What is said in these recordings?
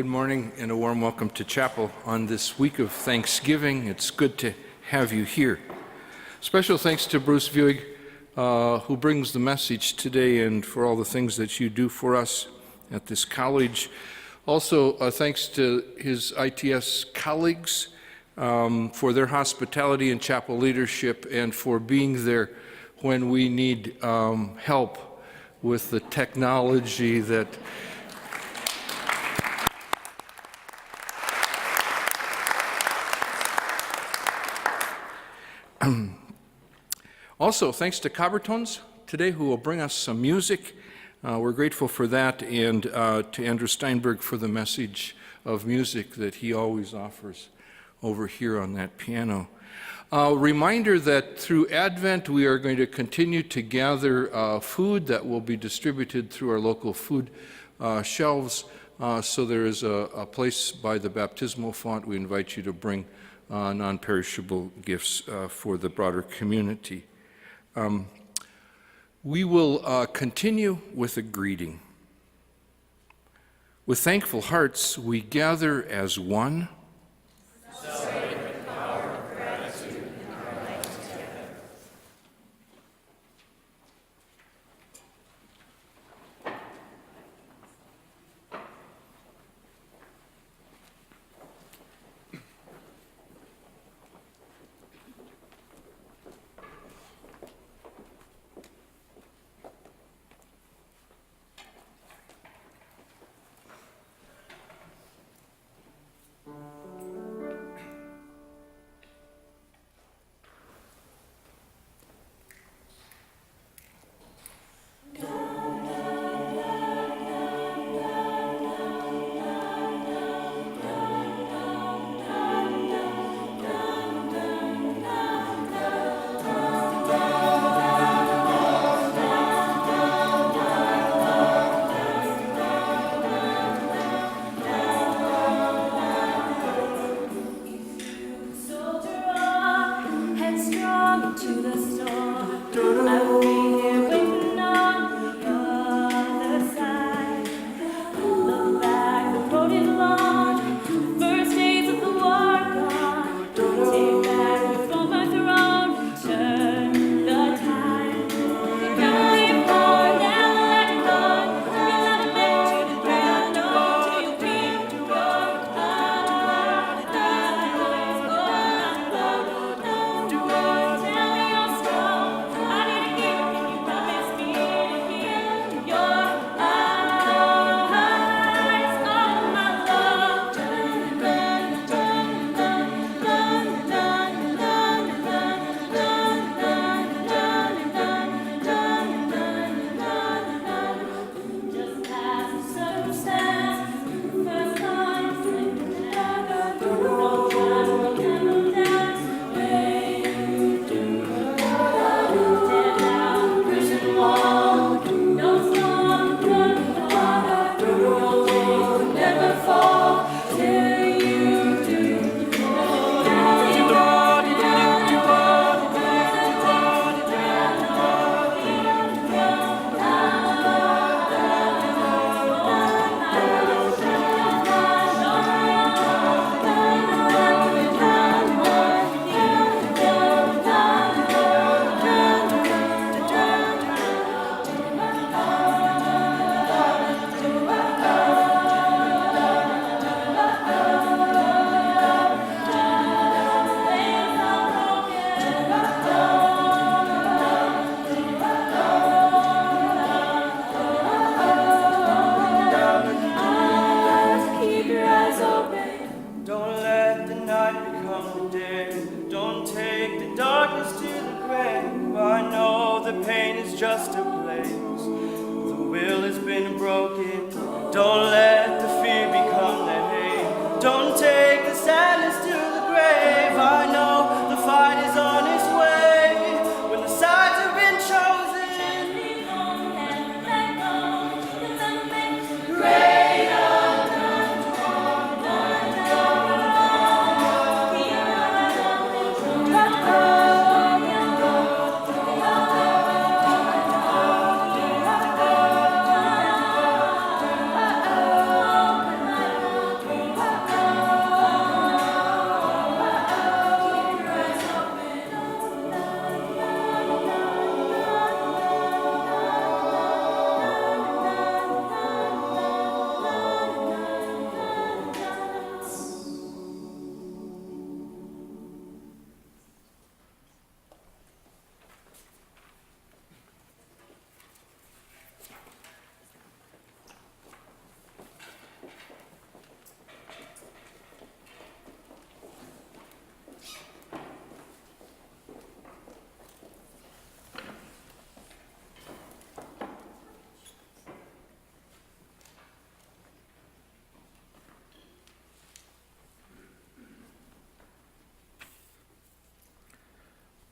Good morning and a warm welcome to chapel on this week of Thanksgiving. It's good to have you here. Special thanks to Bruce Vieweg, who brings the message today, and for all the things that you do for us at this college. Also, thanks to his ITS colleagues for their hospitality and chapel leadership, and for being there when we need help with the technology that Also, thanks to Cobertones today, who will bring us some music. We're grateful for that, and to Andrew Steinberg for the message of music that he always offers over here on that piano. Reminder that through Advent, we are going to continue to gather food that will be distributed through our local food shelves. So there is a place by the baptismal font. We invite you to bring non-perishable gifts for the broader community. We will continue with a greeting. With thankful hearts, we gather as one. Celebrate the power of gratitude in our life together.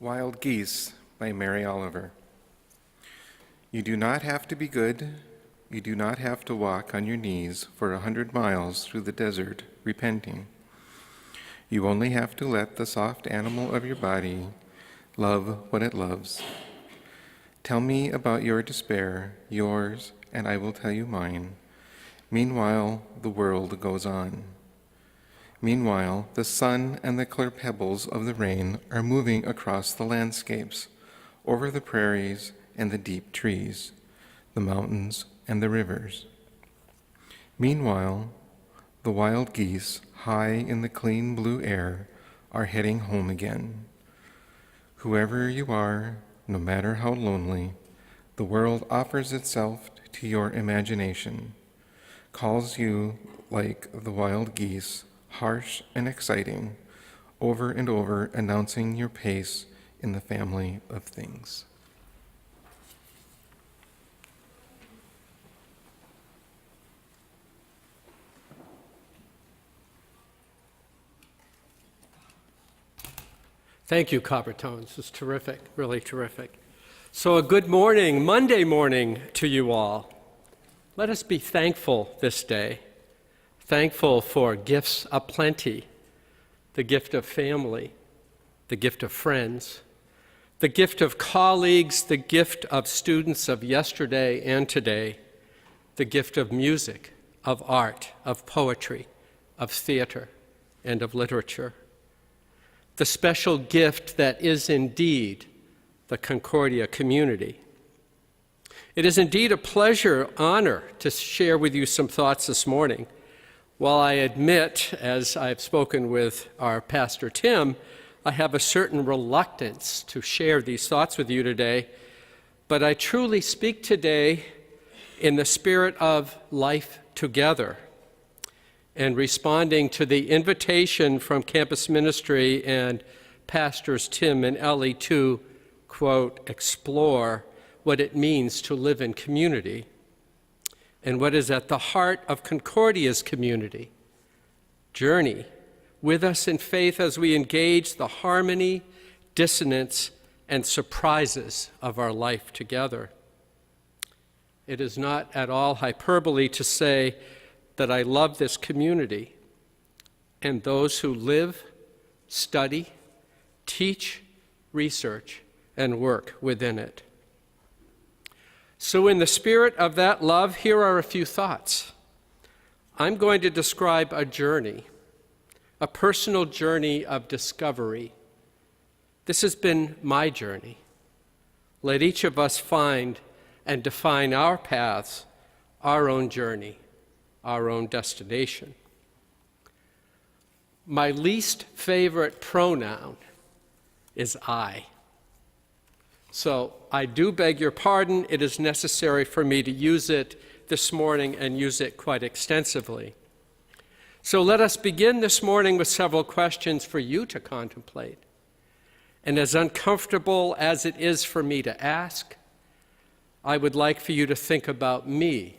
Wild Geese by Mary Oliver. You do not have to be good. You do not have to walk on your knees for 100 miles through the desert repenting. You only have to let the soft animal of your body love what it loves. Tell me about your despair, yours, and I will tell you mine. Meanwhile, the world goes on. Meanwhile, the sun and the clear pebbles of the rain are moving across the landscapes, over the prairies and the deep trees, the mountains and the rivers. Meanwhile, the wild geese, high in the clean blue air, are heading home again. Whoever you are, no matter how lonely, the world offers itself to your imagination, calls you like the wild geese, harsh and exciting, over and over announcing your pace in the family of things. Thank you, Copper Tones. It's terrific, really terrific. So a good morning, Monday morning to you all. Let us be thankful this day. Thankful for gifts aplenty, the gift of family, the gift of friends, the gift of colleagues, the gift of students of yesterday and today, the gift of music, of art, of poetry, of theater, and of literature. The special gift that is indeed the Concordia community. It is indeed a pleasure, honor, to share with you some thoughts this morning. While I admit, as I've spoken with our Pastor Tim, I have a certain reluctance to share these thoughts with you today, but I truly speak today in the spirit of life together and responding to the invitation from Campus Ministry and Pastors Tim and Ellie to, quote, explore what it means to live in community and what is at the heart of Concordia's community. Journey with us in faith as we engage the harmony, dissonance, and surprises of our life together. It is not at all hyperbole to say that I love this community and those who live, study, teach, research, and work within it. So in the spirit of that love, here are a few thoughts. I'm going to describe a journey, a personal journey of discovery. This has been my journey. Let each of us find and define our paths, our own journey, our own destination. My least favorite pronoun is I. So I do beg your pardon. It is necessary for me to use it this morning and use it quite extensively. So let us begin this morning with several questions for you to contemplate. And as uncomfortable as it is for me to ask, I would like for you to think about me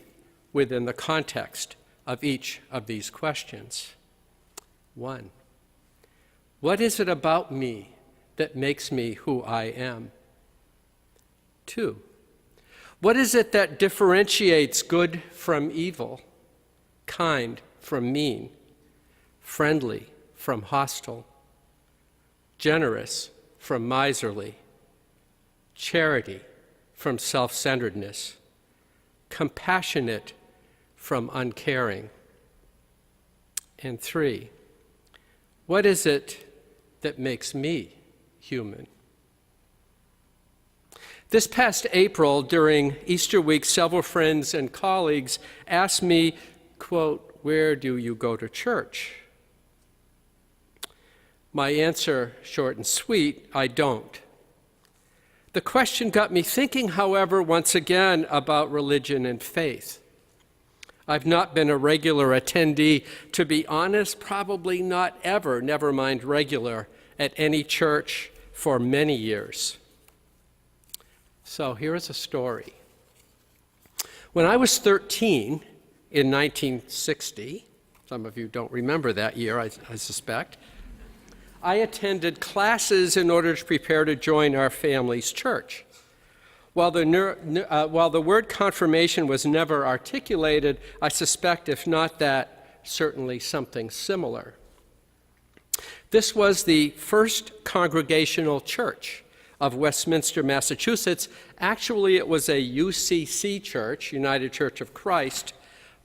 within the context of each of these questions. 1, what is it about me that makes me who I am? 2, what is it that differentiates good from evil, kind from mean, friendly from hostile, generous from miserly, charity from self-centeredness, compassionate from uncaring? And 3, what is it that makes me human? This past April, during Easter week, several friends and colleagues asked me, quote, where do you go to church? My answer, short and sweet, I don't. The question got me thinking, however, once again about religion and faith. I've not been a regular attendee, to be honest, probably not ever, never mind regular, at any church for many years. So here is a story. When I was 13 in 1960, some of you don't remember that year, I suspect, I attended classes in order to prepare to join our family's church. While the word confirmation was never articulated, I suspect, if not that, certainly something similar. This was the first congregational church of Westminster, Massachusetts. Actually, it was a UCC church, United Church of Christ,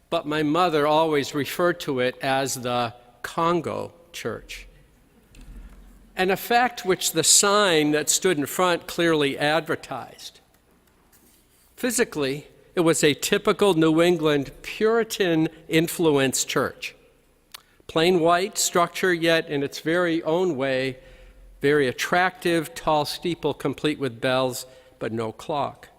but my mother always referred to it as the Congo Church. An effect which the sign that stood in front clearly advertised. Physically, it was a typical New England Puritan-influenced church. Plain white structure, yet in its very own way, very attractive, tall steeple complete with bells, but no clock.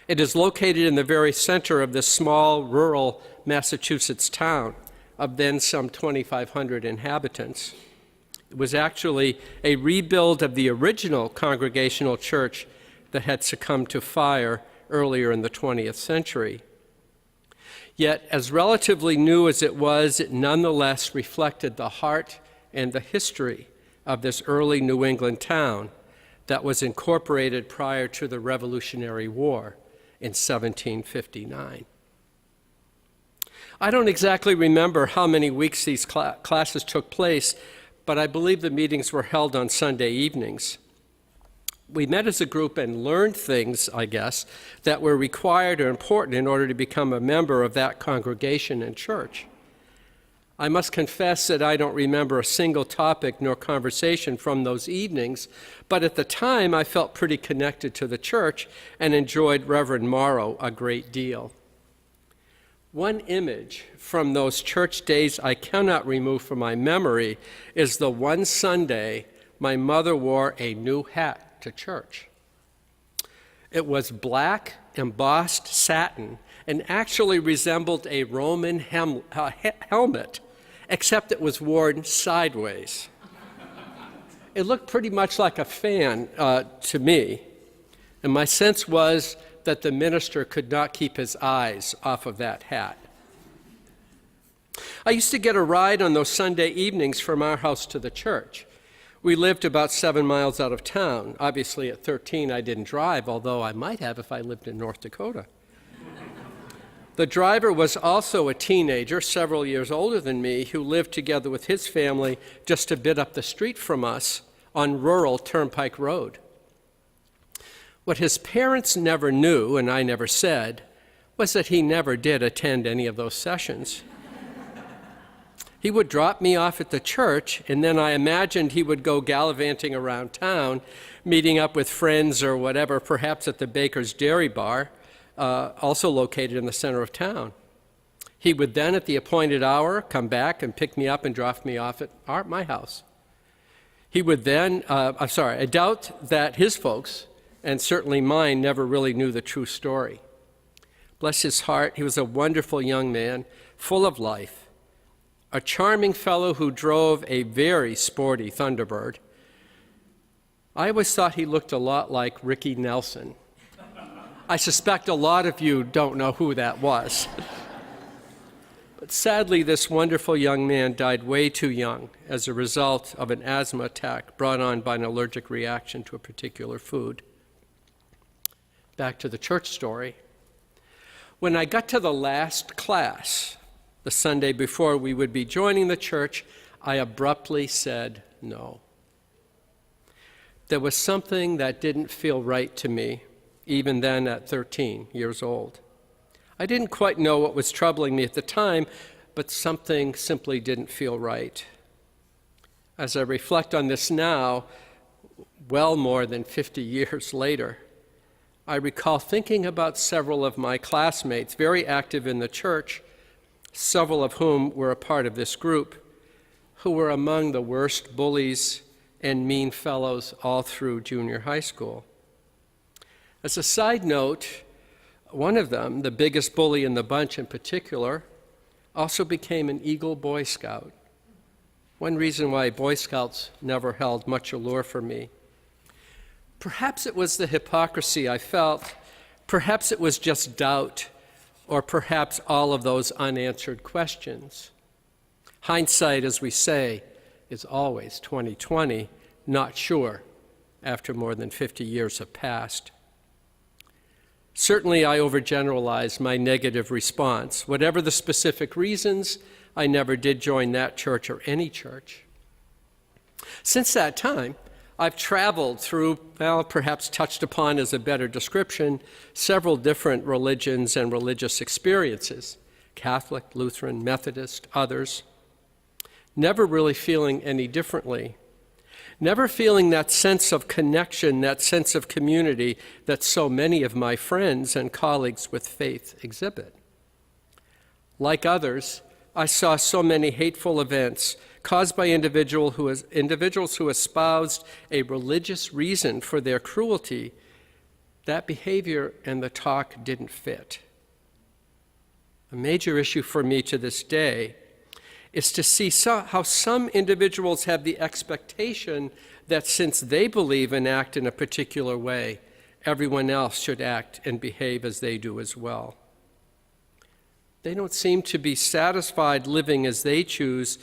It is located in the very center of this small, rural Massachusetts town of then some 2,500 inhabitants. It was actually a rebuild of the original Congregational church that had succumbed to fire earlier in the 20th century. Yet, as relatively new as it was, it nonetheless reflected the heart and the history of this early New England town that was incorporated prior to the Revolutionary War in 1759. I don't exactly remember how many weeks these classes took place, but I believe the meetings were held on Sunday evenings. We met as a group and learned things, I guess, that were required or important in order to become a member of that congregation and church. I must confess that I don't remember a single topic nor conversation from those evenings, but at the time I felt pretty connected to the church and enjoyed Reverend Morrow a great deal. One image from those church days I cannot remove from my memory is the one Sunday my mother wore a new hat to church. It was black embossed satin and actually resembled a Roman helmet, except it was worn sideways. It looked pretty much like a fan to me, and my sense was that the minister could not keep his eyes off of that hat. I used to get a ride on those Sunday evenings from our house to the church. We lived about 7 miles out of town. Obviously, at 13, I didn't drive, although I might have if I lived in North Dakota. The driver was also a teenager, several years older than me, who lived together with his family just a bit up the street from us on rural Turnpike Road. What his parents never knew, and I never said, was that he never did attend any of those sessions. He would drop me off at the church, and then I imagined he would go gallivanting around town, meeting up with friends or whatever, perhaps at the Baker's Dairy Bar, also located in the center of town. He would then, at the appointed hour, come back and pick me up and drop me off at my house. He would then, I doubt that his folks, and certainly mine, never really knew the true story. Bless his heart, he was a wonderful young man, full of life. A charming fellow who drove a very sporty Thunderbird. I always thought he looked a lot like Ricky Nelson. I suspect a lot of you don't know who that was. But sadly, this wonderful young man died way too young as a result of an asthma attack brought on by an allergic reaction to a particular food. Back to the church story. When I got to the last class, the Sunday before we would be joining the church, I abruptly said no. There was something that didn't feel right to me, even then at 13 years old. I didn't quite know what was troubling me at the time, but something simply didn't feel right. As I reflect on this now, well more than 50 years later, I recall thinking about several of my classmates, very active in the church, several of whom were a part of this group, who were among the worst bullies and mean fellows all through junior high school. As a side note, one of them, the biggest bully in the bunch in particular, also became an Eagle Boy Scout. One reason why Boy Scouts never held much allure for me. Perhaps it was the hypocrisy I felt, perhaps it was just doubt, or perhaps all of those unanswered questions. Hindsight, as we say, is always 2020, not sure, after more than 50 years have passed. Certainly, I overgeneralized my negative response. Whatever the specific reasons, I never did join that church or any church. Since that time, I've traveled through, well, perhaps touched upon as a better description, several different religions and religious experiences, Catholic, Lutheran, Methodist, others, never really feeling any differently, never feeling that sense of connection, that sense of community that so many of my friends and colleagues with faith exhibit. Like others, I saw so many hateful events caused by individuals who espoused a religious reason for their cruelty. That behavior and the talk didn't fit. A major issue for me to this day is to see how some individuals have the expectation that since they believe and act in a particular way, everyone else should act and behave as they do as well. They don't seem to be satisfied living as they choose.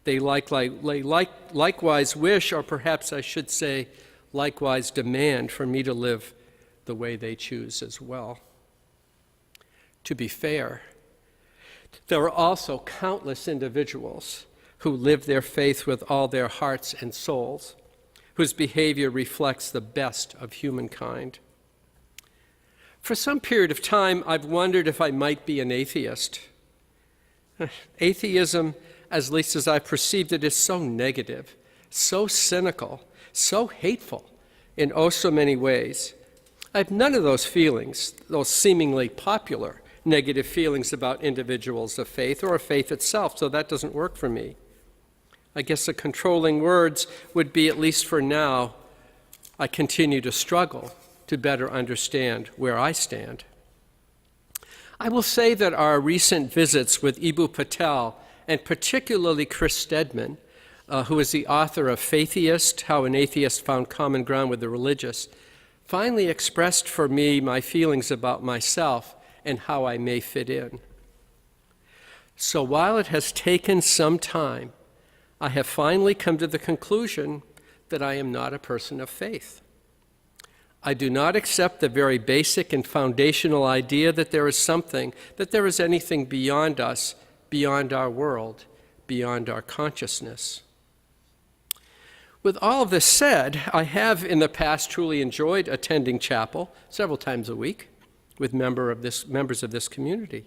They likewise wish, or perhaps I should say, likewise demand for me to live the way they choose as well. To be fair, there are also countless individuals who live their faith with all their hearts and souls, whose behavior reflects the best of humankind. For some period of time, I've wondered if I might be an atheist. Atheism, at least as I've perceived it, is so negative, so cynical, so hateful in oh so many ways. I have none of those feelings, those seemingly popular negative feelings about individuals of faith or of faith itself, so that doesn't work for me. I guess the controlling words would be, at least for now, I continue to struggle to better understand where I stand. I will say that our recent visits with Ibu Patel, and particularly Chris Stedman, who is the author of Faithiest, How an Atheist Found Common Ground with the Religious, finally expressed for me my feelings about myself and how I may fit in. So while it has taken some time, I have finally come to the conclusion that I am not a person of faith. I do not accept the very basic and foundational idea that there is something, that there is anything beyond us, beyond our world, beyond our consciousness. With all of this said, I have in the past truly enjoyed attending chapel several times a week with members of this community.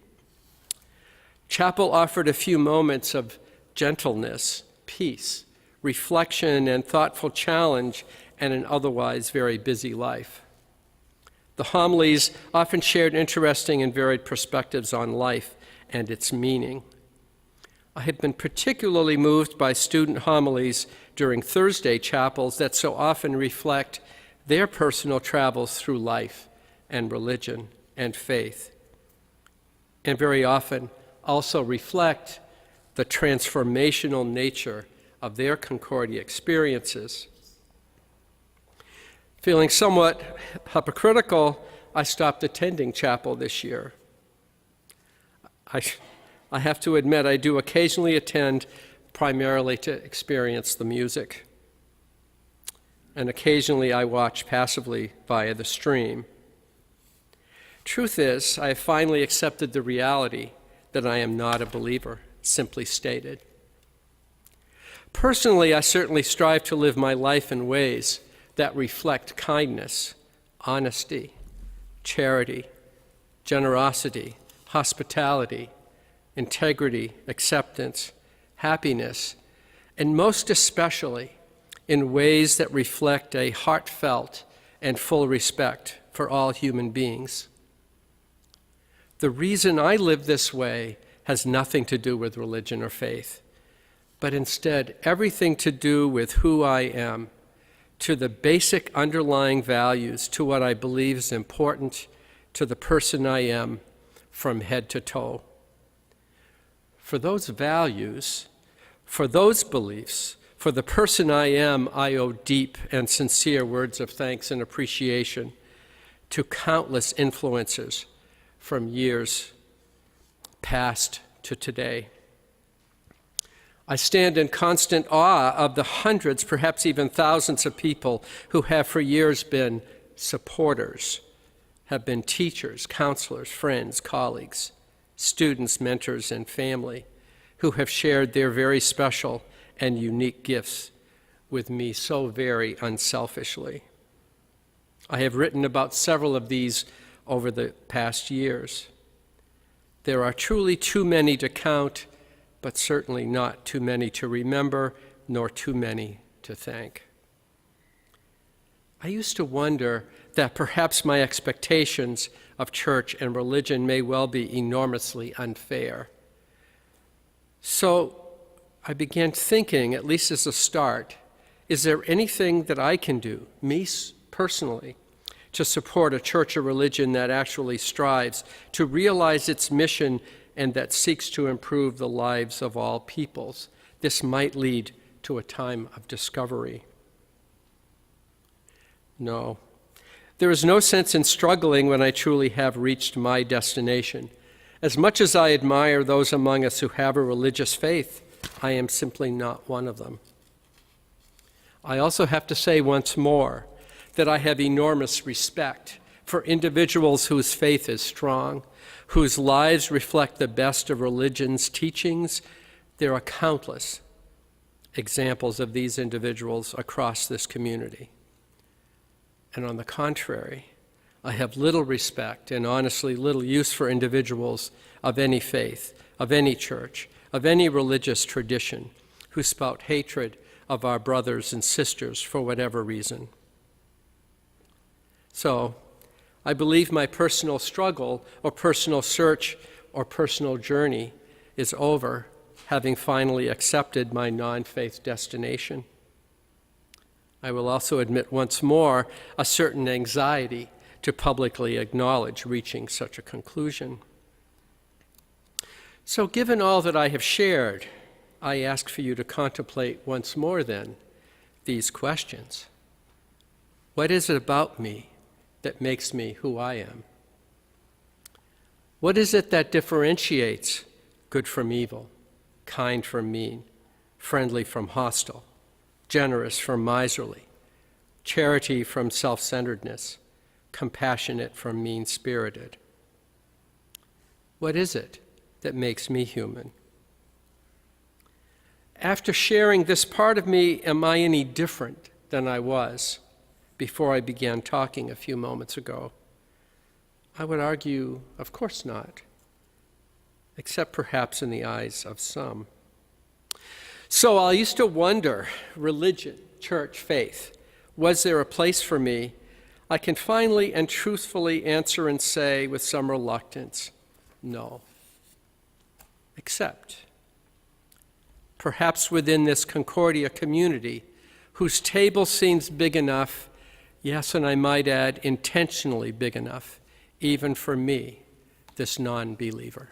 Chapel offered a few moments of gentleness, peace, reflection, and thoughtful challenge in an otherwise very busy life. The homilies often shared interesting and varied perspectives on life and its meaning. I have been particularly moved by student homilies during Thursday chapels that so often reflect their personal travels through life and religion and faith, and very often also reflect the transformational nature of their Concordia experiences. Feeling somewhat hypocritical, I stopped attending chapel this year. I have to admit, I do occasionally attend primarily to experience the music, and occasionally I watch passively via the stream. Truth is, I have finally accepted the reality that I am not a believer, simply stated. Personally, I certainly strive to live my life in ways that reflect kindness, honesty, charity, generosity, hospitality, integrity, acceptance, happiness, and most especially in ways that reflect a heartfelt and full respect for all human beings. The reason I live this way has nothing to do with religion or faith, but instead everything to do with who I am, to the basic underlying values, to what I believe is important to the person I am from head to toe. For those values, for those beliefs, for the person I am, I owe deep and sincere words of thanks and appreciation to countless influencers from years past to today. I stand in constant awe of the hundreds, perhaps even thousands of people who have for years been supporters, have been teachers, counselors, friends, colleagues, students, mentors, and family, who have shared their very special and unique gifts with me so very unselfishly. I have written about several of these over the past years. There are truly too many to count, but certainly not too many to remember, nor too many to thank. I used to wonder that perhaps my expectations of church and religion may well be enormously unfair. So I began thinking, at least as a start, is there anything that I can do, me personally, to support a church or religion that actually strives to realize its mission and that seeks to improve the lives of all peoples? This might lead to a time of discovery. No. There is no sense in struggling when I truly have reached my destination. As much as I admire those among us who have a religious faith, I am simply not one of them. I also have to say once more that I have enormous respect for individuals whose faith is strong, whose lives reflect the best of religion's teachings. There are countless examples of these individuals across this community. And on the contrary, I have little respect and honestly little use for individuals of any faith, of any church, of any religious tradition who spout hatred of our brothers and sisters for whatever reason. So, I believe my personal struggle or personal search or personal journey is over, having finally accepted my non-faith destination. I will also admit once more a certain anxiety to publicly acknowledge reaching such a conclusion. So given all that I have shared, I ask for you to contemplate once more then these questions. What is it about me that makes me who I am? What is it that differentiates good from evil, kind from mean, friendly from hostile, generous from miserly, charity from self-centeredness, compassionate from mean-spirited? What is it that makes me human? After sharing this part of me, am I any different than I was before I began talking a few moments ago? I would argue, of course not, except perhaps in the eyes of some. So I used to wonder, religion, church, faith, was there a place for me? I can finally and truthfully answer and say with some reluctance, no. Except perhaps within this Concordia community, whose table seems big enough, yes, and I might add, intentionally big enough, even for me, this non-believer.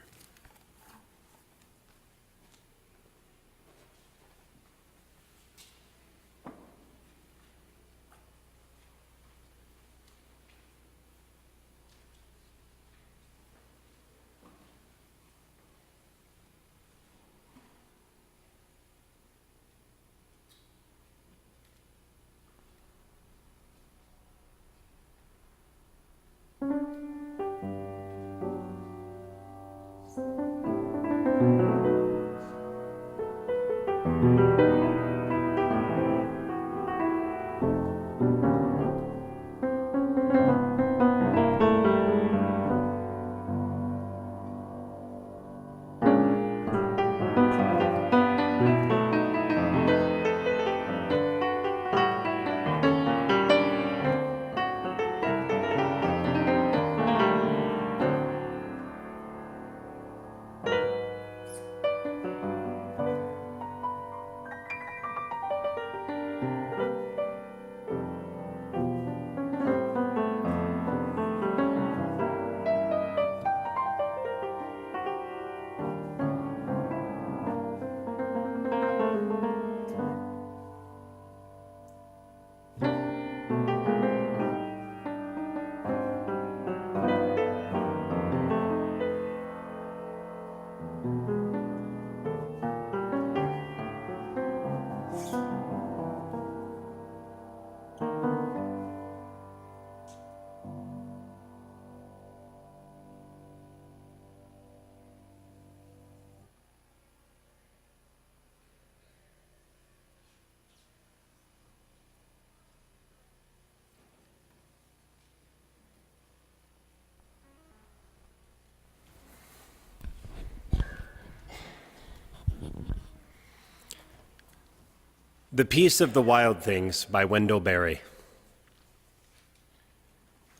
The Peace of the Wild Things by Wendell Berry.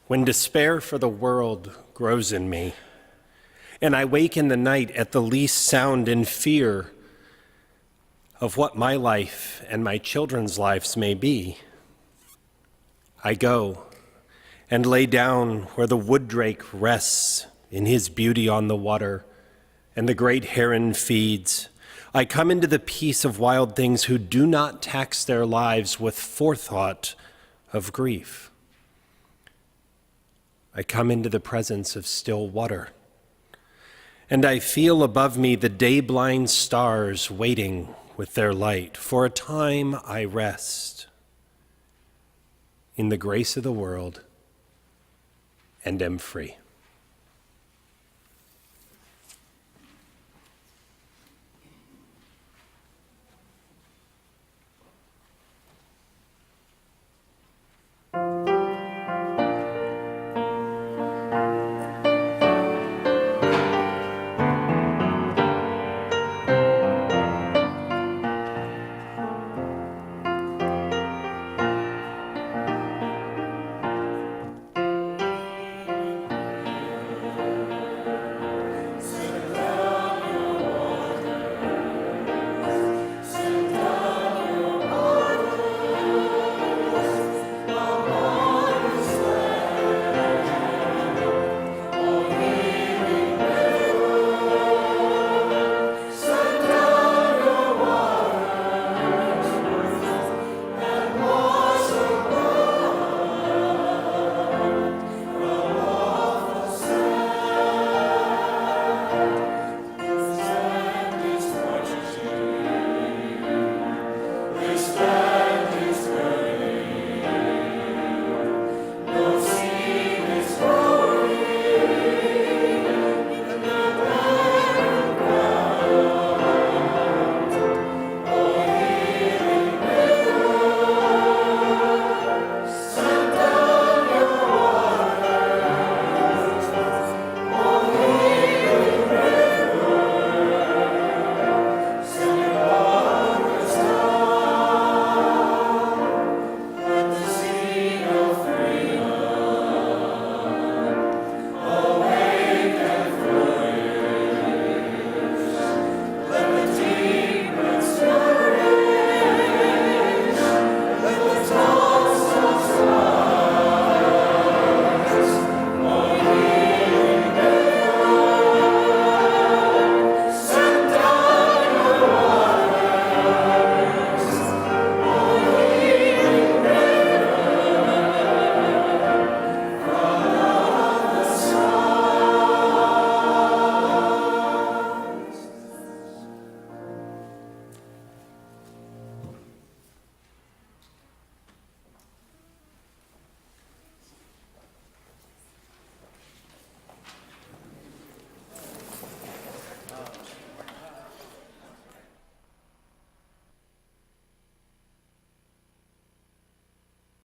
When despair for the world grows in me, and I wake in the night at the least sound in fear of what my life and my children's lives may be, I go and lay down where the wood drake rests in his beauty on the water, and the great heron feeds. I come into the peace of wild things who do not tax their lives with forethought of grief. I come into the presence of still water, and I feel above me the day-blind stars waiting with their light. For a time I rest in the grace of the world and am free.